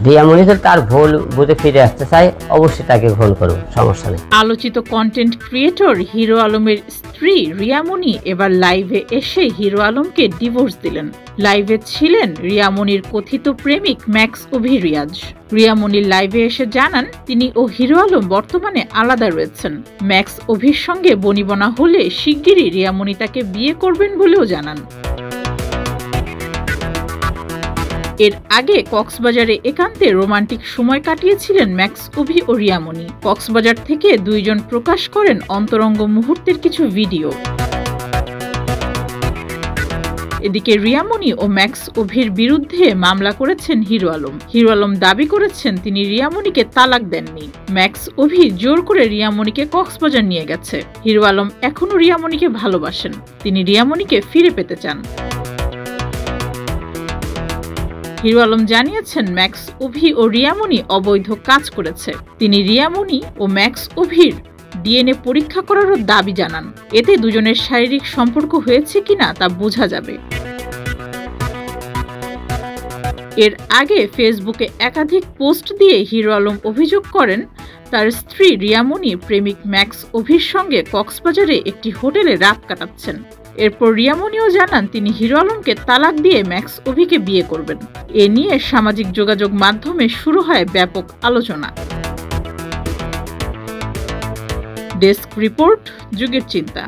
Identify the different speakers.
Speaker 1: রিয়া মনি যদি তার ভুল বুঝে ফিরে আসতে চায় অবশ্যই তাকে গ্রহণ করব, সমস্যা নেই।
Speaker 2: আলোচিত কন্টেন্ট ক্রিয়েটর হিরো আলমের স্ত্রী রিয়া মনি এবার লাইভে এসে হিরো আলমকে ডিভোর্স দিলেন। লাইভে ছিলেন রিয়া মনির কথিত প্রেমিক ম্যাক্স অভি রিয়াজ। রিয়া মনির লাইভে এসে জানান তিনি ও হিরো আলম বর্তমানে আলাদা রয়েছেন। ম্যাক্স অভির সঙ্গে বনিবনা হলে শিগগিরই রিয়া মনি তাকে বিয়ে করবেন বলেও জানান। এর আগে কক্সবাজারে একান্তে রোমান্টিক সময় কাটিয়েছিলেন ম্যাক্স অভি ও রিয়া মনি। কক্সবাজার থেকে দুইজন প্রকাশ করেন অন্তরঙ্গ মুহূর্তের কিছু ভিডিও। এদিকে রিয়া মনি ও ম্যাক্স অভির বিরুদ্ধে মামলা করেছেন হিরো আলম। হিরো আলম দাবি করেছেন তিনি রিয়া মনিকে তালাক দেননি। ম্যাক্স অভি জোর করে রিয়া মনিকে কক্সবাজার নিয়ে গেছে। হিরো আলম এখনো রিয়া মনিকে ভালোবাসেন, তিনি রিয়া মনিকে ফিরে পেতে চান। হিরো আলম জানিয়েছেন ম্যাক্স অভি ও রিয়া মনি অবৈধ কাজ করেছে। তিনি রিয়া মনি ও ম্যাক্স অভির ডিএনএ পরীক্ষা করারও দাবি জানান। এতে দুজনের শারীরিক সম্পর্ক হয়েছে কিনা তা বোঝা যাবে। এর আগে ফেসবুকে একাধিক পোস্ট দিয়ে হিরো আলম অভিযোগ করেন তার স্ত্রী রিয়া মনি প্রেমিক ম্যাক্স অভির সঙ্গে কক্সবাজারে একটি হোটেলে রাত কাটাচ্ছেন। এরপর রিয়া মনিও জানান তিনি হিরো আলমকে তালাক দিয়ে ম্যাক্স অভিকে বিয়ে করবেন। এ নিয়ে সামাজিক যোগাযোগ মাধ্যমে শুরু হয় ব্যাপক আলোচনা। ডেস্ক রিপোর্ট, যুগের চিন্তা।